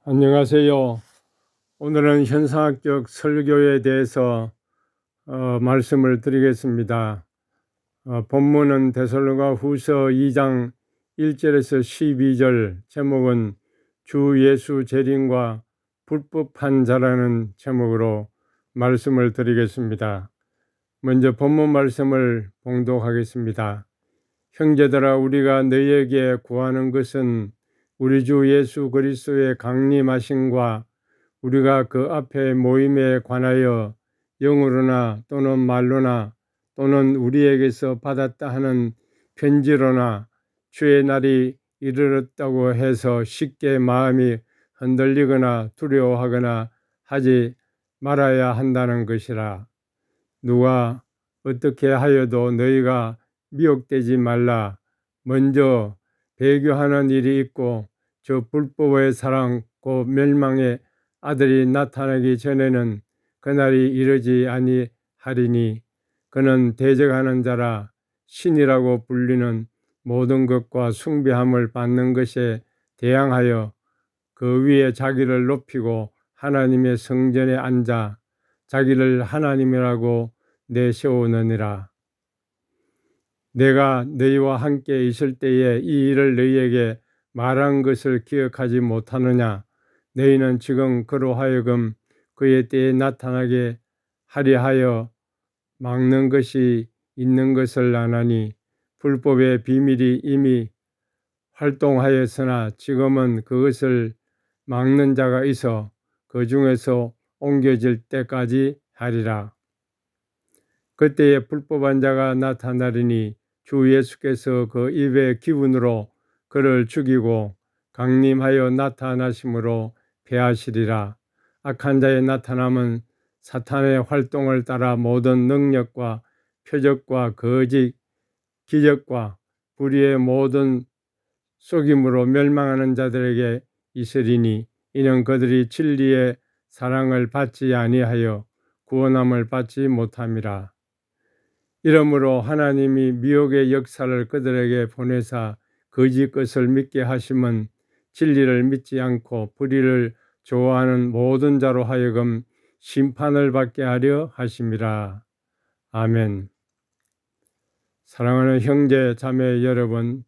안녕하세요. 오늘은 현상학적 설교에 대해서 말씀을 드리겠습니다. 본문은 데살로니가 후서 2장 1절에서 12절, 제목은 주 예수 재림과 불법한 자라는 제목으로 말씀을 드리겠습니다. 먼저 본문 말씀을 봉독하겠습니다. 형제들아, 우리가 너희에게 구하는 것은 우리 주 예수 그리스도의 강림하심과 우리가 그 앞에 모임에 관하여 영으로나 또는 말로나 또는 우리에게서 받았다 하는 편지로나 주의 날이 이르렀다고 해서 쉽게 마음이 흔들리거나 두려워하거나 하지 말아야 한다는 것이라. 누가 어떻게 하여도 너희가 미혹되지 말라. 먼저 배교하는 일이 있고 저 불법의 사랑 곧 멸망의 아들이 나타나기 전에는 그날이 이르지 아니하리니 그는 대적하는 자라 신이라고 불리는 모든 것과 숭배함을 받는 것에 대항하여 그 위에 자기를 높이고 하나님의 성전에 앉아 자기를 하나님이라고 내세우느니라. 내가 너희와 함께 있을 때에 이 일을 너희에게 말한 것을 기억하지 못하느냐? 너희는 지금 그로 하여금 그의 때에 나타나게 하려 하여 막는 것이 있는 것을 아나니 불법의 비밀이 이미 활동하였으나 지금은 그것을 막는 자가 있어 그 중에서 옮겨질 때까지 하리라. 그때에 불법한 자가 나타나리니 주 예수께서 그 입의 기운으로 그를 죽이고 강림하여 나타나심으로 패하시리라. 악한 자의 나타남은 사탄의 활동을 따라 모든 능력과 표적과 거짓 기적과 불의의 모든 속임으로 멸망하는 자들에게 있으리니 이는 그들이 진리의 사랑을 받지 아니하여 구원함을 받지 못함이라. 이러므로 하나님이 미혹의 역사를 그들에게 보내사 거짓 것을 믿게 하심은 진리를 믿지 않고 불의를 좋아하는 모든 자로 하여금 심판을 받게 하려 하심이라. 아멘. 사랑하는 형제 자매 여러분,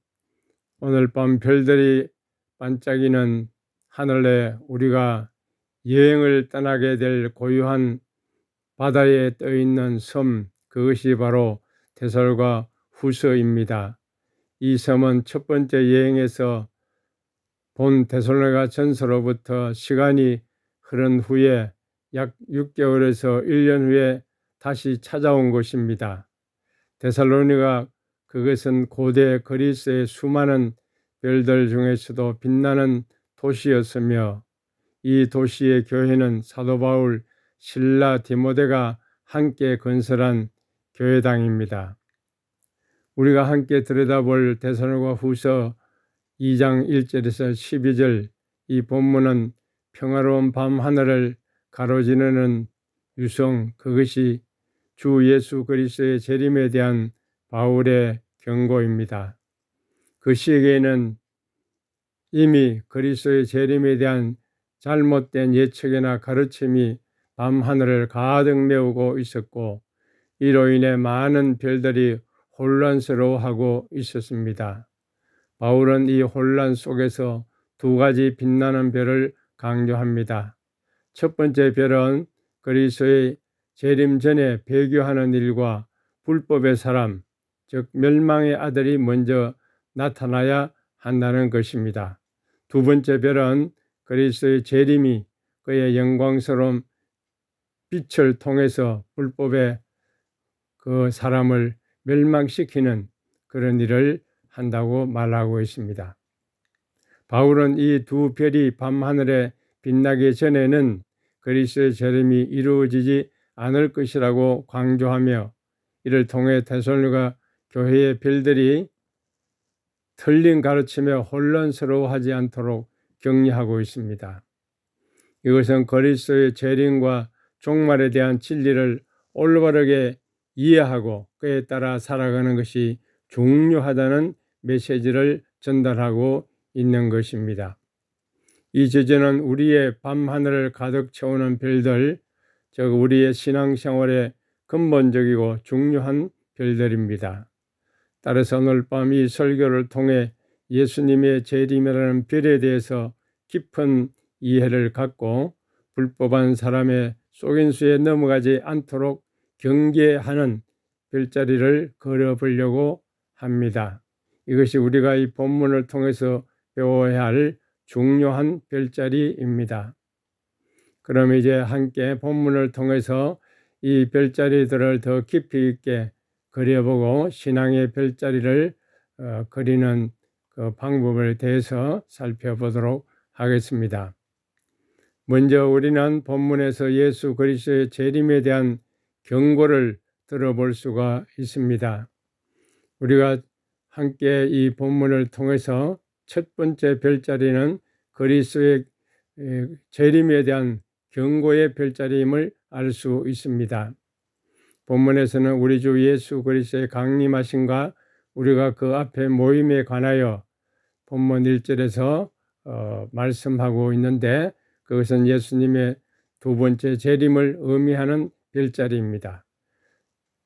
오늘 밤 별들이 반짝이는 하늘에 우리가 여행을 떠나게 될 고요한 바다에 떠있는 섬, 그것이 바로 데살로니가 후서입니다. 이 섬은 첫 번째 여행에서 본 데살로니가 전서로부터 시간이 흐른 후에 약 6개월에서 1년 후에 다시 찾아온 곳입니다. 데살로니가 그것은 고대 그리스의 수많은 별들 중에서도 빛나는 도시였으며 이 도시의 교회는 사도 바울, 실라, 디모데가 함께 건설한 교회당입니다. 우리가 함께 들여다볼 데살로니가 후서 2장 1절에서 12절, 이 본문은 평화로운 밤 하늘을 가로지르는 유성, 그것이 주 예수 그리스도의 재림에 대한 바울의 경고입니다. 그 시기에는 이미 그리스도의 재림에 대한 잘못된 예측이나 가르침이 밤 하늘을 가득 메우고 있었고 이로 인해 많은 별들이 혼란스러워하고 있었습니다. 바울은 이 혼란 속에서 두 가지 빛나는 별을 강조합니다. 첫 번째 별은 그리스도의 재림 전에 배교하는 일과 불법의 사람, 즉 멸망의 아들이 먼저 나타나야 한다는 것입니다. 두 번째 별은 그리스도의 재림이 그의 영광스러운 빛을 통해서 불법의 그 사람을 멸망시키는 그런 일을 한다고 말하고 있습니다. 바울은 이 두 별이 밤하늘에 빛나기 전에는 그리스도의 재림이 이루어지지 않을 것이라고 강조하며 이를 통해 데살로니가 교회의 별들이 틀린 가르침에 혼란스러워하지 않도록 격려하고 있습니다. 이것은 그리스도의 재림과 종말에 대한 진리를 올바르게 이해하고 그에 따라 살아가는 것이 중요하다는 메시지를 전달하고 있는 것입니다. 이 주제는 우리의 밤하늘을 가득 채우는 별들, 즉 우리의 신앙생활의 근본적이고 중요한 별들입니다. 따라서 오늘 밤 이 설교를 통해 예수님의 재림이라는 별에 대해서 깊은 이해를 갖고 불법한 사람의 속임수에 넘어가지 않도록 경계하는 별자리를 그려보려고 합니다. 이것이 우리가 이 본문을 통해서 배워야 할 중요한 별자리입니다. 그럼 이제 함께 본문을 통해서 이 별자리들을 더 깊이 있게 그려보고 신앙의 별자리를 그리는 그 방법에 대해서 살펴보도록 하겠습니다. 먼저 우리는 본문에서 예수 그리스도의 재림에 대한 경고를 들어볼 수가 있습니다. 우리가 함께 이 본문을 통해서 첫 번째 별자리는 그리스도의 재림에 대한 경고의 별자리임을 알 수 있습니다. 본문에서는 우리 주 예수 그리스도의 강림하심과 우리가 그 앞에 모임에 관하여 본문 1절에서 말씀하고 있는데, 그것은 예수님의 두 번째 재림을 의미하는 별자리입니다.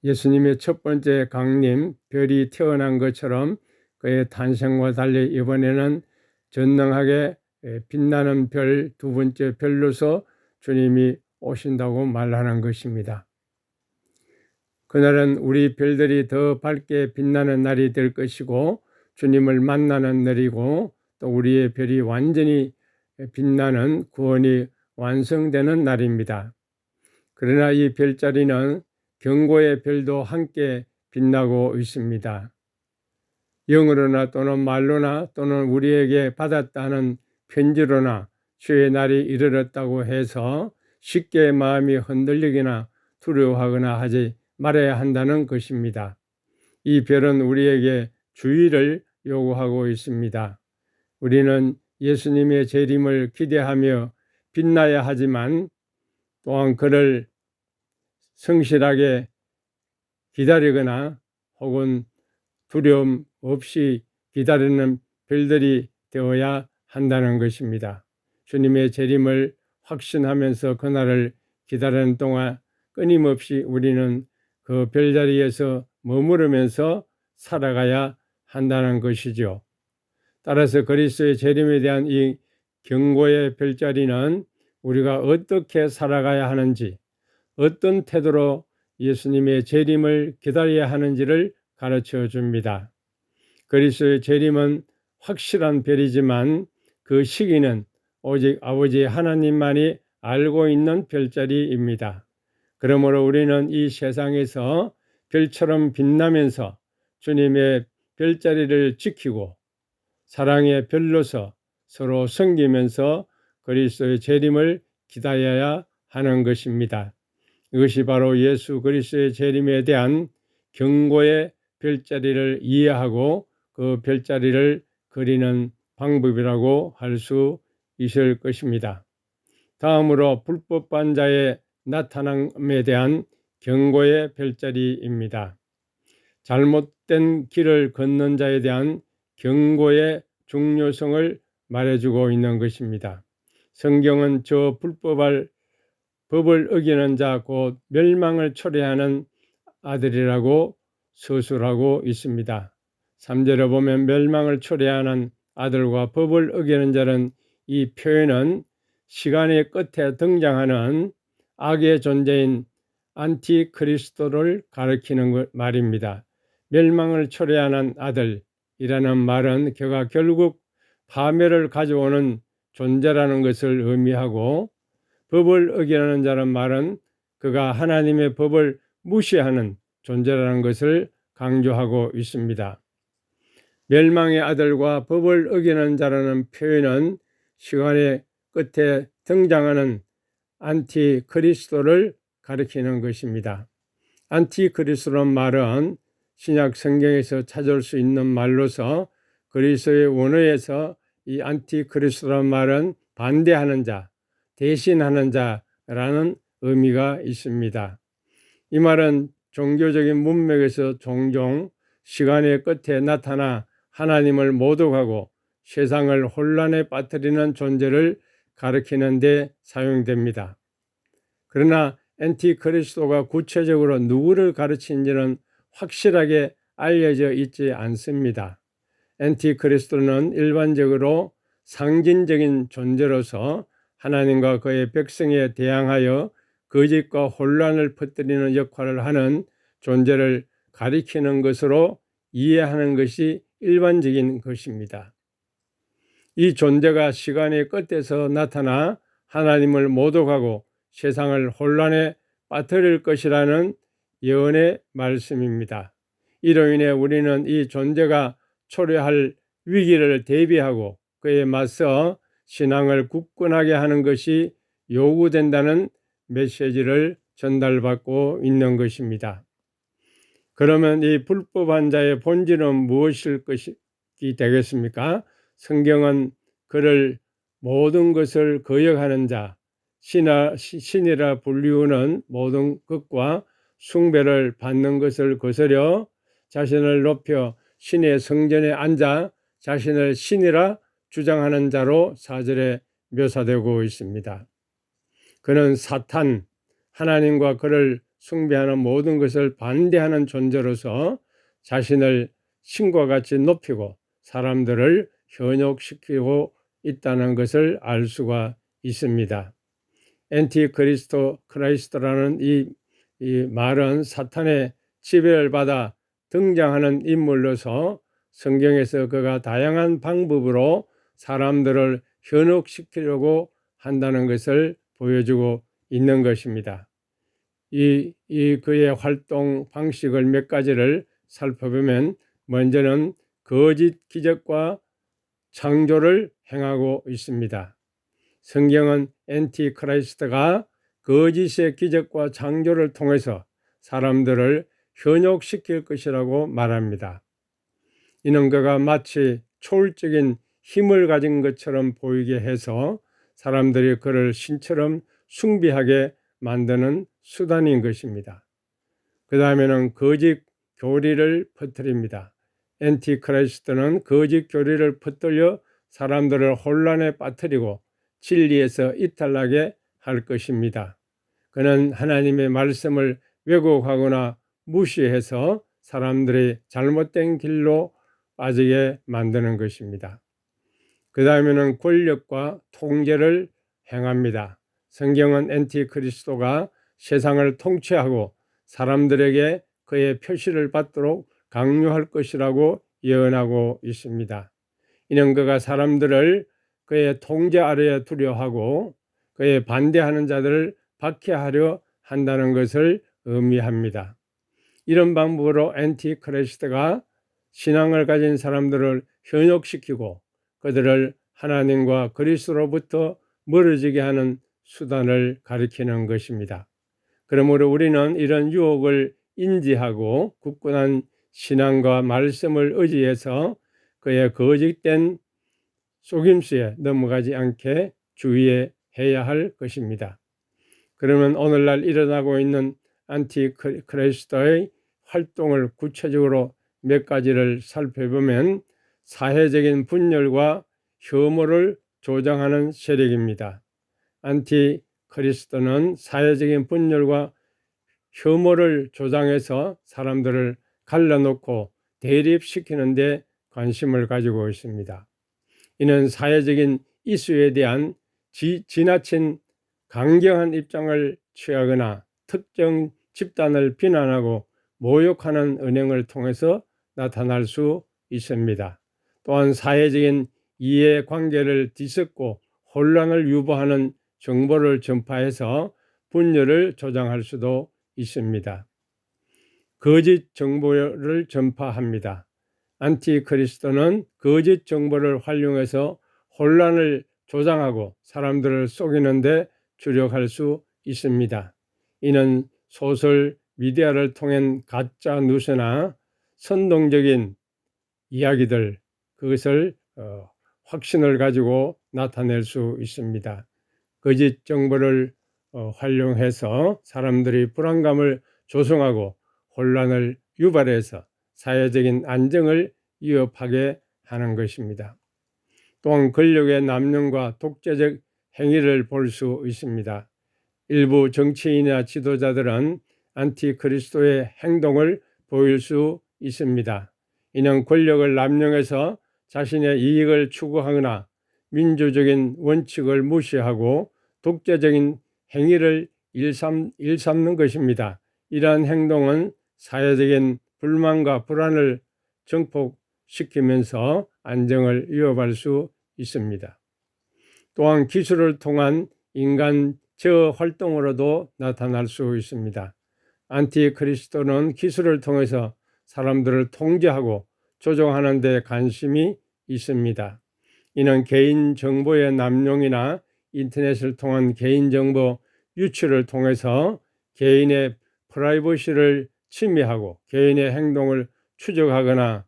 예수님의 첫 번째 강림, 별이 태어난 것처럼 그의 탄생과 달리 이번에는 전능하게 빛나는 별, 두 번째 별로서 주님이 오신다고 말하는 것입니다. 그날은 우리 별들이 더 밝게 빛나는 날이 될 것이고 주님을 만나는 날이고 또 우리의 별이 완전히 빛나는 구원이 완성되는 날입니다. 그러나 이 별자리는 경고의 별도 함께 빛나고 있습니다. 영으로나 또는 말로나 또는 우리에게 받았다는 편지로나 주의 날이 이르렀다고 해서 쉽게 마음이 흔들리거나 두려워하거나 하지 말아야 한다는 것입니다. 이 별은 우리에게 주의를 요구하고 있습니다. 우리는 예수님의 재림을 기대하며 빛나야 하지만 또한 그를 성실하게 기다리거나 혹은 두려움 없이 기다리는 별들이 되어야 한다는 것입니다. 주님의 재림을 확신하면서 그날을 기다리는 동안 끊임없이 우리는 그 별자리에서 머무르면서 살아가야 한다는 것이죠. 따라서 그리스도의 재림에 대한 이 경고의 별자리는 우리가 어떻게 살아가야 하는지, 어떤 태도로 예수님의 재림을 기다려야 하는지를 가르쳐 줍니다. 그리스도의 재림은 확실한 별이지만 그 시기는 오직 아버지 하나님만이 알고 있는 별자리입니다. 그러므로 우리는 이 세상에서 별처럼 빛나면서 주님의 별자리를 지키고 사랑의 별로서 서로 섬기면서 그리스도의 재림을 기다려야 하는 것입니다. 이것이 바로 예수 그리스도의 재림에 대한 경고의 별자리를 이해하고 그 별자리를 그리는 방법이라고 할 수 있을 것입니다. 다음으로 불법한 자의 나타남에 대한 경고의 별자리입니다. 잘못된 길을 걷는 자에 대한 경고의 중요성을 말해주고 있는 것입니다. 성경은 저 법을 어기는 자 곧 멸망을 초래하는 아들이라고 서술하고 있습니다. 3절에 보면 멸망을 초래하는 아들과 법을 어기는 자는, 이 표현은 시간의 끝에 등장하는 악의 존재인 안티크리스토를 가리키는 말입니다. 멸망을 초래하는 아들이라는 말은 그가 결국 파멸을 가져오는 존재라는 것을 의미하고, 법을 어기는 자는 말은 그가 하나님의 법을 무시하는 존재라는 것을 강조하고 있습니다. 멸망의 아들과 법을 어기는 자라는 표현은 시간의 끝에 등장하는 안티크리스토를 가리키는 것입니다. 안티크리스토란 말은 신약 성경에서 찾을 수 있는 말로서 그리스도의 원어에서 이 안티크리스토란 말은 반대하는 자, 대신하는 자라는 의미가 있습니다. 이 말은 종교적인 문맥에서 종종 시간의 끝에 나타나 하나님을 모독하고 세상을 혼란에 빠뜨리는 존재를 가리키는 데 사용됩니다. 그러나 엔티크리스도가 구체적으로 누구를 가르치는지는 확실하게 알려져 있지 않습니다. 엔티크리스도는 일반적으로 상징적인 존재로서 하나님과 그의 백성에 대항하여 거짓과 혼란을 퍼뜨리는 역할을 하는 존재를 가리키는 것으로 이해하는 것이 일반적인 것입니다. 이 존재가 시간의 끝에서 나타나 하나님을 모독하고 세상을 혼란에 빠뜨릴 것이라는 예언의 말씀입니다. 이로 인해 우리는 이 존재가 초래할 위기를 대비하고 그에 맞서 신앙을 굳건하게 하는 것이 요구된다는 메시지를 전달받고 있는 것입니다. 그러면 이 불법한 자의 본질은 무엇일 것이 되겠습니까? 성경은 그를 모든 것을 거역하는 자, 신이라 불리우는 모든 것과 숭배를 받는 것을 거스려 자신을 높여 신의 성전에 앉아 자신을 신이라 주장하는 자로 4절에 묘사되고 있습니다. 그는 사탄, 하나님과 그를 숭배하는 모든 것을 반대하는 존재로서 자신을 신과 같이 높이고 사람들을 현혹시키고 있다는 것을 알 수가 있습니다. 크라이스트라는 이 말은 사탄의 지배를 받아 등장하는 인물로서 성경에서 그가 다양한 방법으로 사람들을 현혹시키려고 한다는 것을 보여주고 있는 것입니다. 그의 활동 방식을 몇 가지를 살펴보면 먼저는 거짓 기적과 창조를 행하고 있습니다. 성경은 엔티크라이스트가 거짓의 기적과 창조를 통해서 사람들을 현혹시킬 것이라고 말합니다. 이는 그가 마치 초월적인 힘을 가진 것처럼 보이게 해서 사람들이 그를 신처럼 숭배하게 만드는 수단인 것입니다. 그 다음에는 거짓 교리를 퍼뜨립니다. 엔티크라이스트는 거짓 교리를 퍼뜨려 사람들을 혼란에 빠뜨리고 진리에서 이탈하게 할 것입니다. 그는 하나님의 말씀을 왜곡하거나 무시해서 사람들이 잘못된 길로 빠지게 만드는 것입니다. 그 다음에는 권력과 통제를 행합니다. 성경은 엔티크리스도가 세상을 통치하고 사람들에게 그의 표시를 받도록 강요할 것이라고 예언하고 있습니다. 이는 그가 사람들을 그의 통제 아래에 두려 하고 그의 반대하는 자들을 박해하려 한다는 것을 의미합니다. 이런 방법으로 엔티크리스도가 신앙을 가진 사람들을 현혹시키고 그들을 하나님과 그리스도로부터 멀어지게 하는 수단을 가리키는 것입니다. 그러므로 우리는 이런 유혹을 인지하고 굳건한 신앙과 말씀을 의지해서 그의 거짓된 속임수에 넘어가지 않게 주의해야 할 것입니다. 그러면 오늘날 일어나고 있는 안티크리스도의 활동을 구체적으로 몇 가지를 살펴보면 사회적인 분열과 혐오를 조장하는 세력입니다. 안티크리스도는 사회적인 분열과 혐오를 조장해서 사람들을 갈라놓고 대립시키는 데 관심을 가지고 있습니다. 이는 사회적인 이슈에 대한 지나친 강경한 입장을 취하거나 특정 집단을 비난하고 모욕하는 은행을 통해서 나타날 수 있습니다. 또한 사회적인 이해관계를 뒤섞고 혼란을 유발하는 정보를 전파해서 분열을 조장할 수도 있습니다. 거짓 정보를 전파합니다. 안티크리스도는 거짓 정보를 활용해서 혼란을 조장하고 사람들을 속이는 데 주력할 수 있습니다. 이는 소설, 미디어를 통한 가짜 뉴스나 선동적인 이야기들, 그것을 확신을 가지고 나타낼 수 있습니다. 거짓 정보를 활용해서 사람들이 불안감을 조성하고 혼란을 유발해서 사회적인 안정을 위협하게 하는 것입니다. 또한 권력의 남용과 독재적 행위를 볼 수 있습니다. 일부 정치인이나 지도자들은 안티그리스도의 행동을 보일 수 있습니다. 이는 권력을 남용해서 자신의 이익을 추구하거나 민주적인 원칙을 무시하고 독재적인 행위를 일삼는 것입니다. 이러한 행동은 사회적인 불만과 불안을 증폭시키면서 안정을 위협할 수 있습니다. 또한 기술을 통한 인간 제어 활동으로도 나타날 수 있습니다. 안티그리스도는 기술을 통해서 사람들을 통제하고 조종하는 데 관심이 있습니다. 이는 개인정보의 남용이나 인터넷을 통한 개인정보 유출을 통해서 개인의 프라이버시를 침해하고 개인의 행동을 추적하거나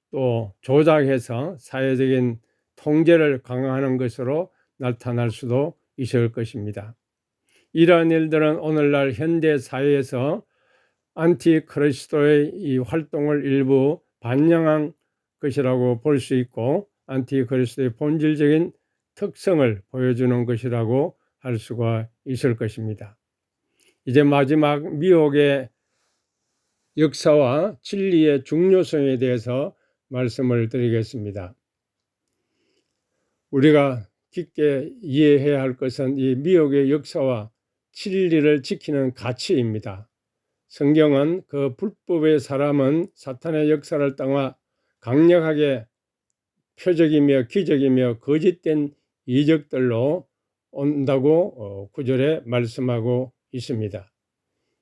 또 조작해서 사회적인 통제를 강화하는 것으로 나타날 수도 있을 것입니다. 이러한 일들은 오늘날 현대 사회에서 안티그리스도의 이 활동을 일부 반영한 것이라고 볼 수 있고 안티그리스도의 본질적인 특성을 보여주는 것이라고 할 수가 있을 것입니다. 이제 마지막 미혹의 역사와 진리의 중요성에 대해서 말씀을 드리겠습니다. 우리가 깊게 이해해야 할 것은 이 미혹의 역사와 진리를 지키는 가치입니다. 성경은 그 불법의 사람은 사탄의 역사를 따라 강력하게 표적이며 기적이며 거짓된 이적들로 온다고 9절에 말씀하고 있습니다.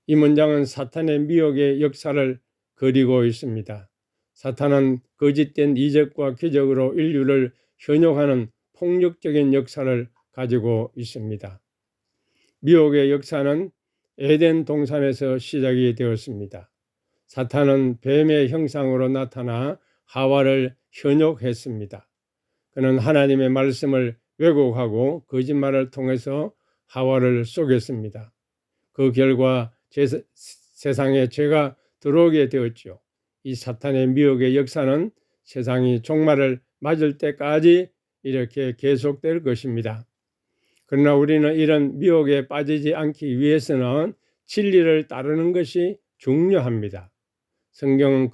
이 문장은 사탄의 미혹의 역사를 그리고 있습니다. 사탄은 거짓된 이적과 기적으로 인류를 현혹하는 폭력적인 역사를 가지고 있습니다. 미혹의 역사는 에덴 동산에서 시작이 되었습니다. 사탄은 뱀의 형상으로 나타나 하와를 현혹했습니다. 그는 하나님의 말씀을 왜곡하고 거짓말을 통해서 하와를 속였습니다. 그 결과 세상에 죄가 들어오게 되었죠. 이 사탄의 미혹의 역사는 세상이 종말을 맞을 때까지 이렇게 계속될 것입니다. 그러나 우리는 이런 미혹에 빠지지 않기 위해서는 진리를 따르는 것이 중요합니다. 성경은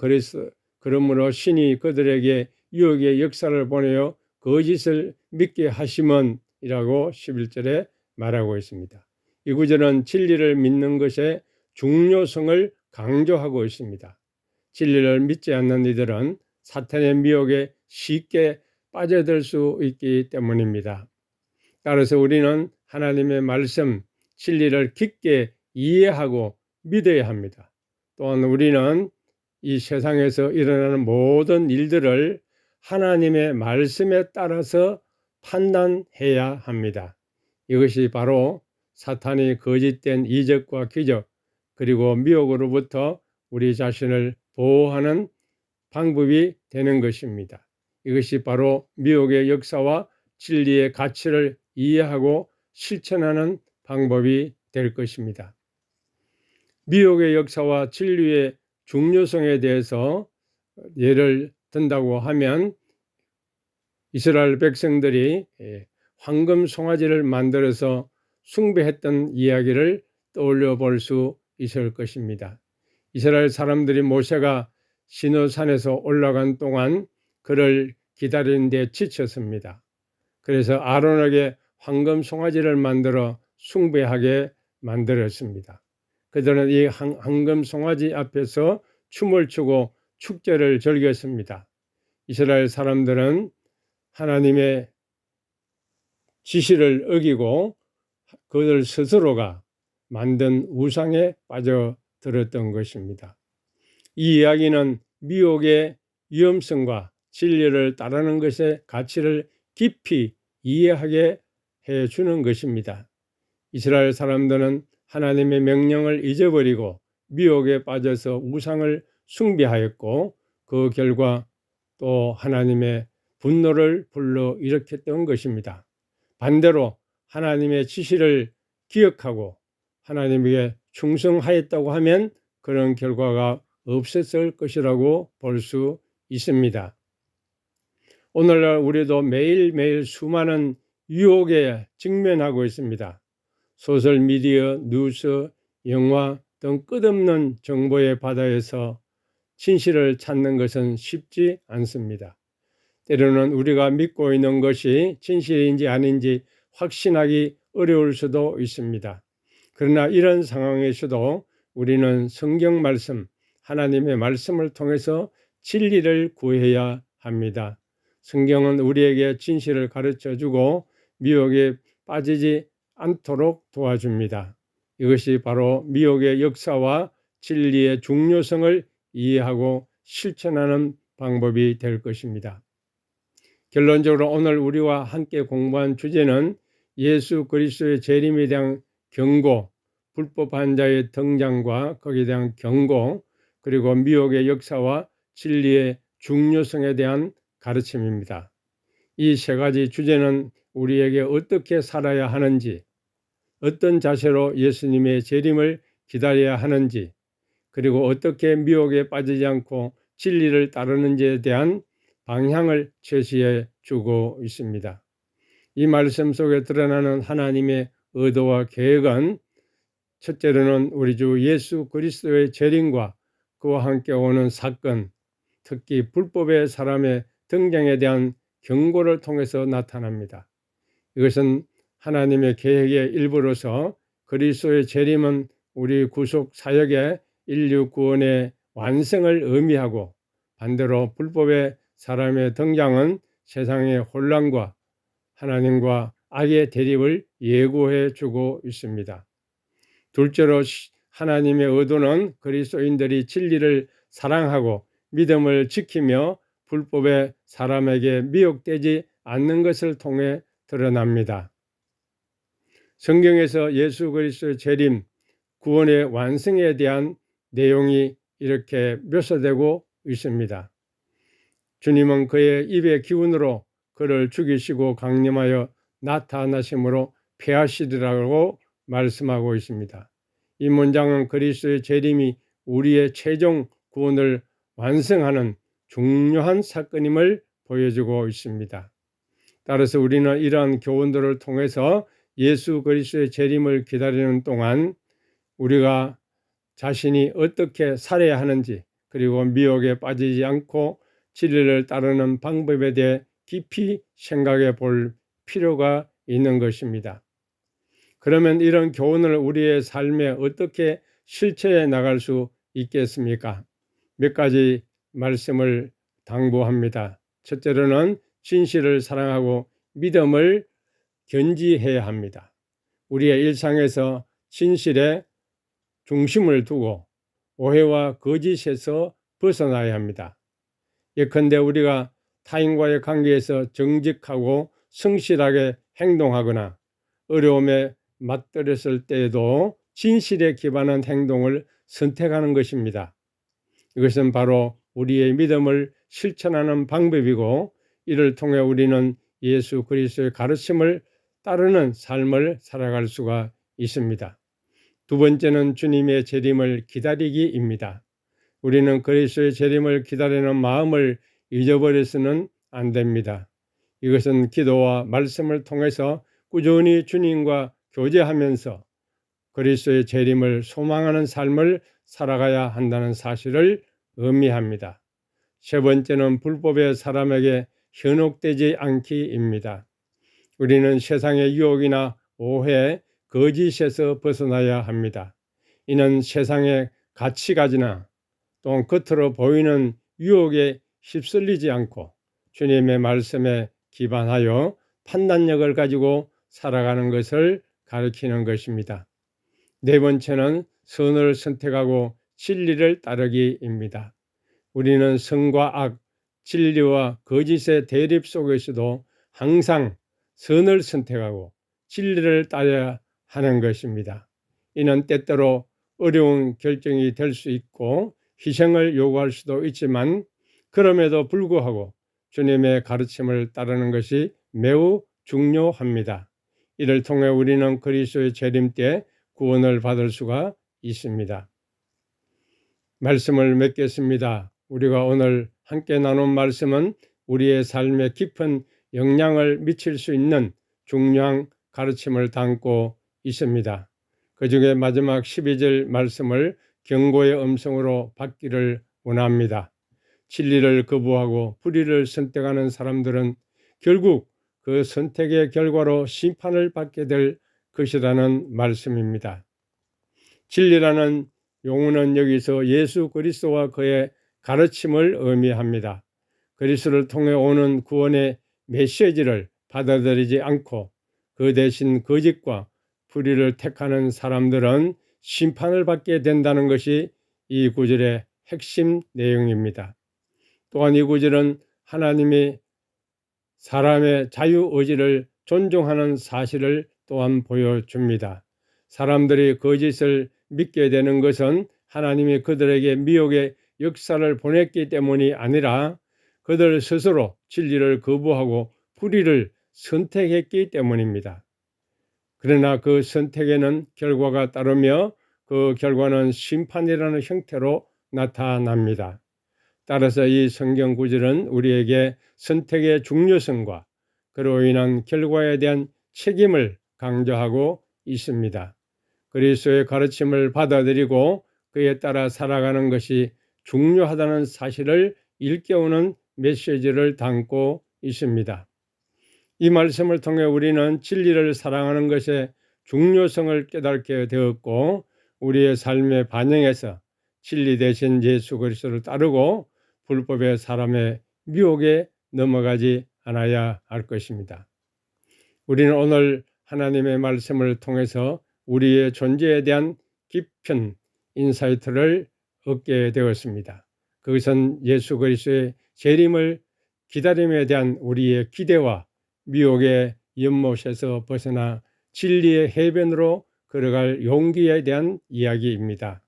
그러므로 신이 그들에게 유혹의 역사를 보내어 거짓을 믿게 하심은이라고 11절에 말하고 있습니다. 이 구절은 진리를 믿는 것의 중요성을 강조하고 있습니다. 진리를 믿지 않는 이들은 사탄의 미혹에 쉽게 빠져들 수 있기 때문입니다. 따라서 우리는 하나님의 말씀, 진리를 깊게 이해하고 믿어야 합니다. 또한 우리는 이 세상에서 일어나는 모든 일들을 하나님의 말씀에 따라서 판단해야 합니다. 이것이 바로 사탄이 거짓된 이적과 기적 그리고 미혹으로부터 우리 자신을 보호하는 방법이 되는 것입니다. 이것이 바로 미혹의 역사와 진리의 가치를 이해하고 실천하는 방법이 될 것입니다. 미혹의 역사와 진리의 중요성에 대해서 예를 든다고 하면 이스라엘 백성들이 황금 송아지를 만들어서 숭배했던 이야기를 떠올려 볼 수 있을 것입니다. 이스라엘 사람들이 모세가 시내산에서 올라간 동안 그를 기다리는 데 지쳤습니다. 그래서 아론에게 황금 송아지를 만들어 숭배하게 만들었습니다. 그들은 이 황금 송아지 앞에서 춤을 추고 축제를 즐겼습니다. 이스라엘 사람들은 하나님의 지시를 어기고 그들 스스로가 만든 우상에 빠져들었던 것입니다. 이 이야기는 미혹의 위험성과 진리를 따르는 것의 가치를 깊이 이해하게 해주는 것입니다. 이스라엘 사람들은 하나님의 명령을 잊어버리고 미혹에 빠져서 우상을 숭배하였고 그 결과 또 하나님의 분노를 불러일으켰던 것입니다. 반대로 하나님의 지시를 기억하고 하나님에게 충성하였다고 하면 그런 결과가 없었을 것이라고 볼 수 있습니다. 오늘날 우리도 매일매일 수많은 유혹에 직면하고 있습니다. 소셜미디어, 뉴스, 영화 등 끝없는 정보의 바다에서 진실을 찾는 것은 쉽지 않습니다. 때로는 우리가 믿고 있는 것이 진실인지 아닌지 확신하기 어려울 수도 있습니다. 그러나 이런 상황에서도 우리는 성경 말씀, 하나님의 말씀을 통해서 진리를 구해야 합니다. 성경은 우리에게 진실을 가르쳐주고 미혹에 빠지지 않도록 도와줍니다. 이것이 바로 미혹의 역사와 진리의 중요성을 이해하고 실천하는 방법이 될 것입니다. 결론적으로 오늘 우리와 함께 공부한 주제는 예수 그리스도의 재림에 대한 경고, 불법한 자의 등장과 거기에 대한 경고, 그리고 미혹의 역사와 진리의 중요성에 대한 가르침입니다. 이 세 가지 주제는 우리에게 어떻게 살아야 하는지, 어떤 자세로 예수님의 재림을 기다려야 하는지, 그리고 어떻게 미혹에 빠지지 않고 진리를 따르는지에 대한 방향을 제시해 주고 있습니다. 이 말씀 속에 드러나는 하나님의 의도와 계획은 첫째로는 우리 주 예수 그리스도의 재림과 그와 함께 오는 사건, 특히 불법의 사람의 등장에 대한 경고를 통해서 나타납니다. 이것은 하나님의 계획의 일부로서 그리스도의 재림은 우리 구속 사역의 인류 구원의 완성을 의미하고, 반대로 불법의 사람의 등장은 세상의 혼란과 하나님과 악의 대립을 예고해 주고 있습니다. 둘째로 하나님의 의도는 그리스도인들이 진리를 사랑하고 믿음을 지키며 불법의 사람에게 미혹되지 않는 것을 통해 드러납니다. 성경에서 예수 그리스도의 재림, 구원의 완성에 대한 내용이 이렇게 묘사되고 있습니다. 주님은 그의 입의 기운으로 그를 죽이시고 강림하여 나타나심으로 폐하시리라고 말씀하고 있습니다. 이 문장은 그리스도의 재림이 우리의 최종 구원을 완성하는 중요한 사건임을 보여주고 있습니다. 따라서 우리는 이러한 교훈들을 통해서 예수 그리스도의 재림을 기다리는 동안 우리가 자신이 어떻게 살아야 하는지, 그리고 미혹에 빠지지 않고 진리를 따르는 방법에 대해 깊이 생각해 볼 필요가 있는 것입니다. 그러면 이런 교훈을 우리의 삶에 어떻게 실천해 나갈 수 있겠습니까? 몇 가지 말씀을 당부합니다. 첫째로는 진실을 사랑하고 믿음을 견지해야 합니다. 우리의 일상에서 진실에 중심을 두고 오해와 거짓에서 벗어나야 합니다. 예컨대 우리가 타인과의 관계에서 정직하고 성실하게 행동하거나 어려움에 맞들었을 때에도 진실에 기반한 행동을 선택하는 것입니다. 이것은 바로 우리의 믿음을 실천하는 방법이고, 이를 통해 우리는 예수 그리스도의 가르침을 따르는 삶을 살아갈 수가 있습니다. 두 번째는 주님의 재림을 기다리기입니다. 우리는 그리스도의 재림을 기다리는 마음을 잊어버려서는 안 됩니다. 이것은 기도와 말씀을 통해서 꾸준히 주님과 교제하면서 그리스도의 재림을 소망하는 삶을 살아가야 한다는 사실을 의미합니다. 세 번째는 불법의 사람에게 현혹되지 않기입니다. 우리는 세상의 유혹이나 오해, 거짓에서 벗어나야 합니다. 이는 세상의 가치가지나 또 겉으로 보이는 유혹에 휩쓸리지 않고 주님의 말씀에 기반하여 판단력을 가지고 살아가는 것을 가리키는 것입니다. 네 번째는 선을 선택하고 진리를 따르기입니다. 우리는 선과 악, 진리와 거짓의 대립 속에서도 항상 선을 선택하고 진리를 따라야 하는 것입니다. 이는 때때로 어려운 결정이 될 수 있고 희생을 요구할 수도 있지만, 그럼에도 불구하고 주님의 가르침을 따르는 것이 매우 중요합니다. 이를 통해 우리는 그리스도의 재림 때 구원을 받을 수가 있습니다. 말씀을 맺겠습니다. 우리가 오늘 함께 나눈 말씀은 우리의 삶에 깊은 영향을 미칠 수 있는 중요한 가르침을 담고 있습니다. 그 중에 마지막 12절 말씀을 경고의 음성으로 받기를 원합니다. 진리를 거부하고 불의를 선택하는 사람들은 결국 그 선택의 결과로 심판을 받게 될 것이라는 말씀입니다. 진리라는 용어는 여기서 예수 그리스도와 그의 가르침을 의미합니다. 그리스도를 통해 오는 구원의 메시지를 받아들이지 않고 그 대신 거짓과 불의를 택하는 사람들은 심판을 받게 된다는 것이 이 구절의 핵심 내용입니다. 또한 이 구절은 하나님이 사람의 자유의지를 존중하는 사실을 또한 보여줍니다. 사람들이 거짓을 믿게 되는 것은 하나님이 그들에게 미혹의 역사를 보냈기 때문이 아니라 그들 스스로 진리를 거부하고 불의를 선택했기 때문입니다. 그러나 그 선택에는 결과가 따르며 그 결과는 심판이라는 형태로 나타납니다. 따라서 이 성경 구절은 우리에게 선택의 중요성과 그로 인한 결과에 대한 책임을 강조하고 있습니다. 그리스도의 가르침을 받아들이고 그에 따라 살아가는 것이 중요하다는 사실을 일깨우는 메시지를 담고 있습니다. 이 말씀을 통해 우리는 진리를 사랑하는 것의 중요성을 깨닫게 되었고 우리의 삶에 반영해서 진리 대신 예수 그리스도를 따르고 불법의 사람의 미혹에 넘어가지 않아야 할 것입니다. 우리는 오늘 하나님의 말씀을 통해서 우리의 존재에 대한 깊은 인사이트를 얻게 되었습니다. 그것은 예수 그리스도의 재림을 기다림에 대한 우리의 기대와 미혹의 연못에서 벗어나 진리의 해변으로 걸어갈 용기에 대한 이야기입니다.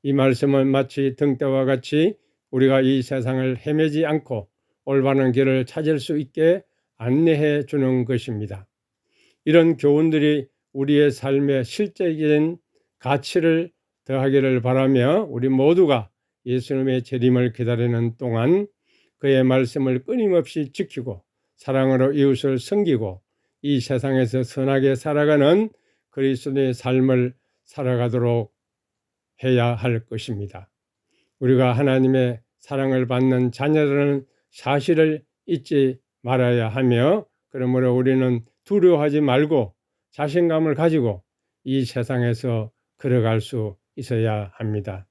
이 말씀은 마치 등대와 같이 우리가 이 세상을 헤매지 않고 올바른 길을 찾을 수 있게 안내해 주는 것입니다. 이런 교훈들이 우리의 삶에 실제적인 가치를 더하기를 바라며 우리 모두가 예수님의 재림을 기다리는 동안 그의 말씀을 끊임없이 지키고 사랑으로 이웃을 섬기고 이 세상에서 선하게 살아가는 그리스도의 삶을 살아가도록 해야 할 것입니다. 우리가 하나님의 사랑을 받는 자녀라는 사실을 잊지 말아야 하며 그러므로 우리는 두려워하지 말고 자신감을 가지고 이 세상에서 걸어갈 수 있어야 합니다.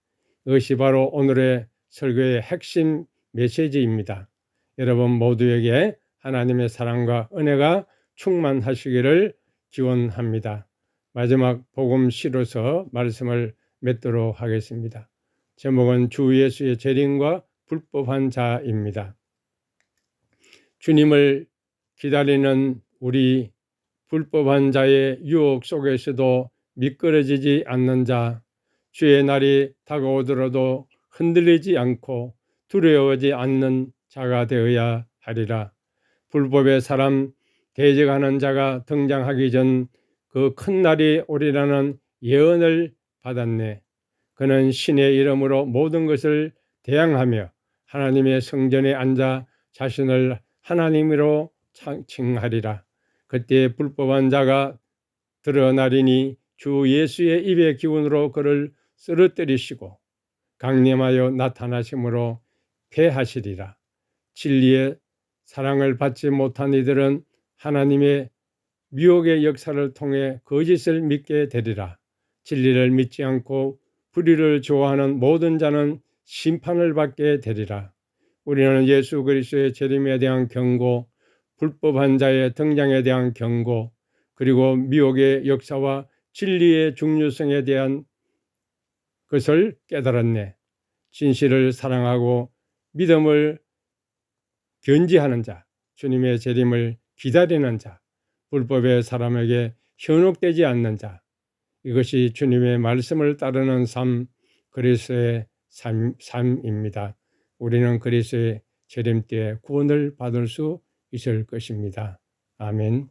이것이 바로 오늘의 설교의 핵심 메시지입니다. 여러분 모두에게 하나님의 사랑과 은혜가 충만하시기를 기원합니다. 마지막 복음 시로서 말씀을 맺도록 하겠습니다. 제목은 주 예수의 재림과 불법한 자입니다. 주님을 기다리는 우리 불법한 자의 유혹 속에서도 미끄러지지 않는 자, 주의 날이 다가오더라도 흔들리지 않고 두려워하지 않는 자가 되어야 하리라. 불법의 사람 대적하는 자가 등장하기 전 그 큰 날이 오리라는 예언을 받았네. 그는 신의 이름으로 모든 것을 대항하며 하나님의 성전에 앉아 자신을 하나님으로 칭하리라. 그때 불법한 자가 드러나리니 주 예수의 입의 기운으로 그를 쓰러뜨리시고 강림하여 나타나심으로 패하시리라. 진리의 사랑을 받지 못한 이들은 하나님의 미혹의 역사를 통해 거짓을 믿게 되리라. 진리를 믿지 않고 불의를 좋아하는 모든 자는 심판을 받게 되리라. 우리는 예수 그리스도의 재림에 대한 경고, 불법한 자의 등장에 대한 경고, 그리고 미혹의 역사와 진리의 중요성에 대한 것을 깨달았네. 진실을 사랑하고 믿음을 견지하는 자, 주님의 재림을 기다리는 자, 불법의 사람에게 현혹되지 않는 자, 이것이 주님의 말씀을 따르는 삶, 그리스도의 삶입니다. 우리는 그리스도의 재림 때에 구원을 받을 수 있을 것입니다. 아멘.